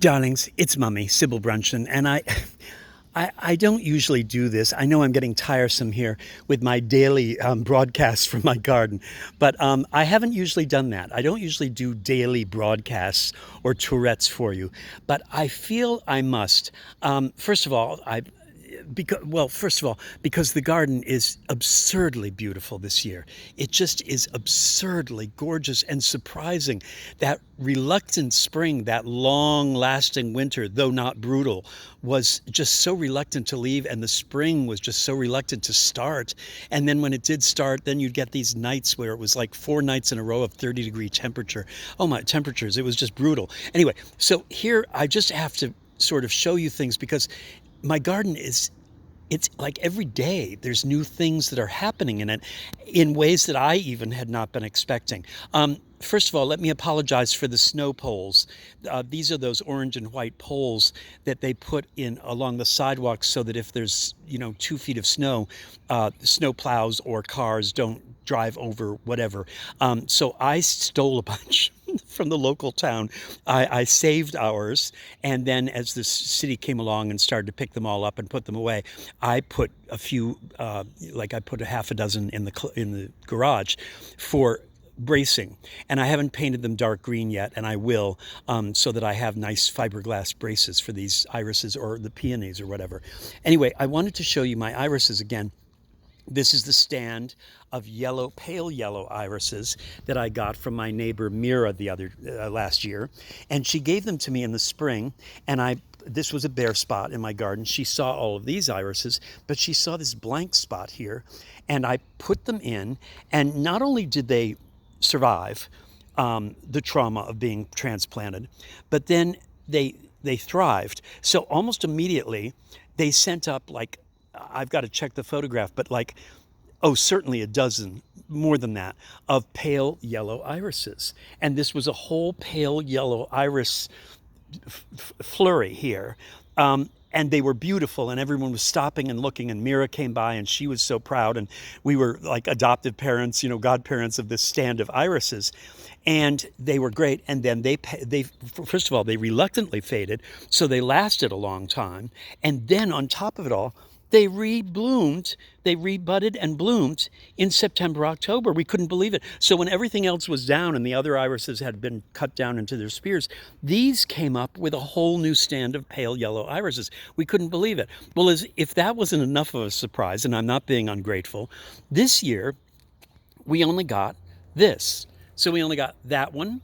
Darlings, it's Mummy, Sybil Brunson, and I don't usually do this. I know I'm getting tiresome here with my daily broadcasts from my garden, but I haven't usually done that. I don't usually do daily broadcasts or Tourette's for you, but I feel I must. First of all, because the garden is absurdly beautiful this year. It just is absurdly gorgeous and surprising. That reluctant spring, that long lasting winter, though not brutal, was just so reluctant to leave, and the spring was just so reluctant to start. And then when it did start, then you'd get these nights where it was like 4 nights in a row of 30-degree temperature. Oh my, temperatures, it was just brutal. Anyway, so here I just have to sort of show you things because my garden is, it's like every day there's new things that are happening in it in ways that I even had not been expecting. First of all, let me apologize for the snow poles. These are those orange and white poles that they put in along the sidewalks so that if there's 2 feet of snow, snow plows or cars don't drive over whatever. So I stole a bunch from the local town. I saved ours, and then as the city came along and started to pick them all up and put them away, I put a few, like I put a half a dozen in the garage for bracing, and I haven't painted them dark green yet, and I will, so that I have nice fiberglass braces for these irises or the peonies or whatever. Anyway, I wanted to show you my irises again. This is the stand of pale yellow irises that I got from my neighbor Mira last year, and she gave them to me in the spring. And this was a bare spot in my garden. She saw all of these irises, but she saw this blank spot here, and I put them in. And not only did they survive the trauma of being transplanted, but then they thrived. So almost immediately, they sent up, like, I've got to check the photograph, but certainly a dozen, more than that, of pale yellow irises. And this was a whole pale yellow iris flurry here. And they were beautiful, and everyone was stopping and looking, and Mira came by, and she was so proud, and we were like adopted parents, godparents of this stand of irises, and they were great. And then they first of all, they reluctantly faded, so they lasted a long time, and then on top of it all, they rebloomed, they rebudded and bloomed in September, October. We couldn't believe it. So when everything else was down and the other irises had been cut down into their spears, these came up with a whole new stand of pale yellow irises. We couldn't believe it. Well, as if that wasn't enough of a surprise, and I'm not being ungrateful, this year we only got this. So we only got that one,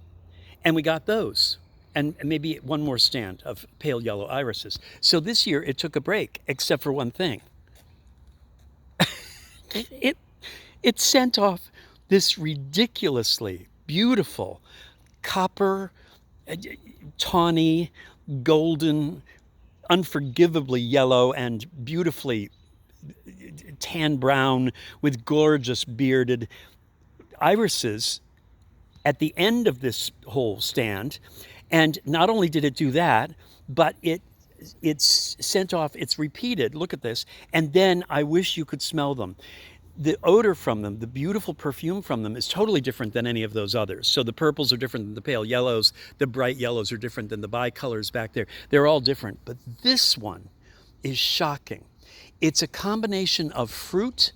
and we got those, and maybe one more stand of pale yellow irises. So this year it took a break, except for one thing. It sent off this ridiculously beautiful copper, tawny, golden, unforgivably yellow, and beautifully tan brown with gorgeous bearded irises at the end of this whole stand. And not only did it do that, but it's sent off, it's repeated, look at this, and then I wish you could smell them. The odor from them, the beautiful perfume from them, is totally different than any of those others. So the purples are different than the pale yellows, the bright yellows are different than the bicolors back there. They're all different, but this one is shocking. It's a combination of fruit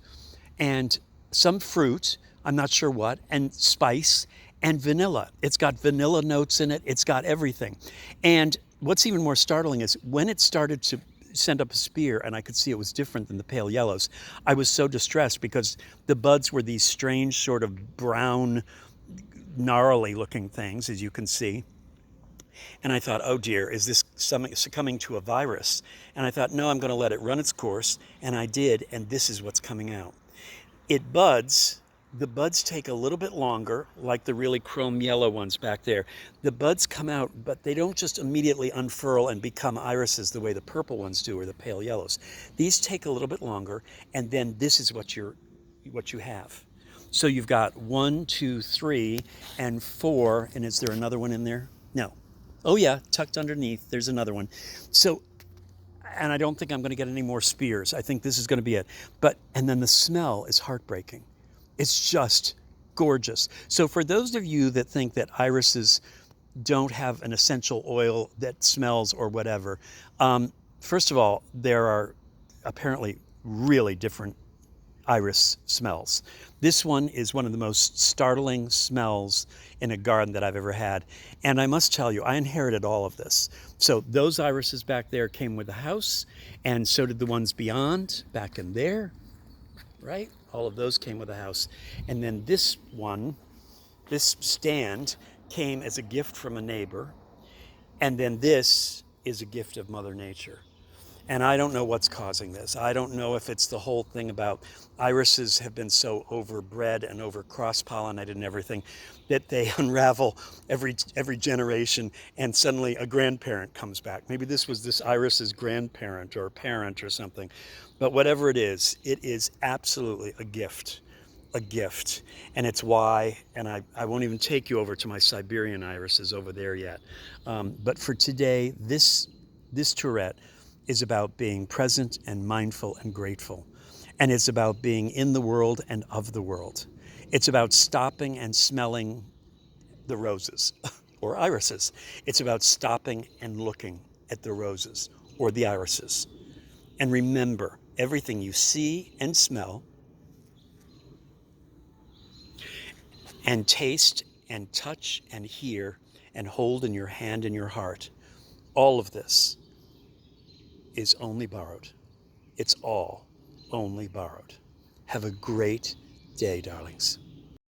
and some fruit, I'm not sure what, and spice, and vanilla. It's got vanilla notes in it. It's got everything. And what's even more startling is when it started to send up a spear, and I could see it was different than the pale yellows, I was so distressed because the buds were these strange sort of brown, gnarly looking things, as you can see. And I thought, oh dear, is this succumbing to a virus? And I thought, no, I'm going to let it run its course. And I did, and this is what's coming out. It buds. The buds take a little bit longer, like the really chrome yellow ones back there. The buds come out, but they don't just immediately unfurl and become irises the way the purple ones do or the pale yellows. These take a little bit longer, and then this is what you have. So you've got 1, 2, 3, and 4, and is there another one in there? No. Oh yeah, tucked underneath, there's another one. So, and I don't think I'm going to get any more spears. I think this is going to be it. And then the smell is heartbreaking. It's just gorgeous. So for those of you that think that irises don't have an essential oil that smells or whatever. First of all, there are apparently really different iris smells. This one is one of the most startling smells in a garden that I've ever had. And I must tell you, I inherited all of this. So those irises back there came with the house, and so did the ones beyond, back in there, right? All of those came with the house. And then this one, this stand, came as a gift from a neighbor. And then this is a gift of Mother Nature. And I don't know what's causing this. I don't know if it's the whole thing about irises have been so overbred and over cross-pollinated and everything that they unravel every generation, and suddenly a grandparent comes back. Maybe this was this iris's grandparent or parent or something. But whatever it is absolutely a gift. A gift. And it's why, and I won't even take you over to my Siberian irises over there yet. But for today, this Tour-ette is about being present and mindful and grateful. And it's about being in the world and of the world. It's about stopping and smelling the roses or irises. It's about stopping and looking at the roses or the irises. And remember, everything you see and smell and taste and touch and hear and hold in your hand and your heart, all of this is only borrowed. It's all only borrowed. Have a great day, darlings.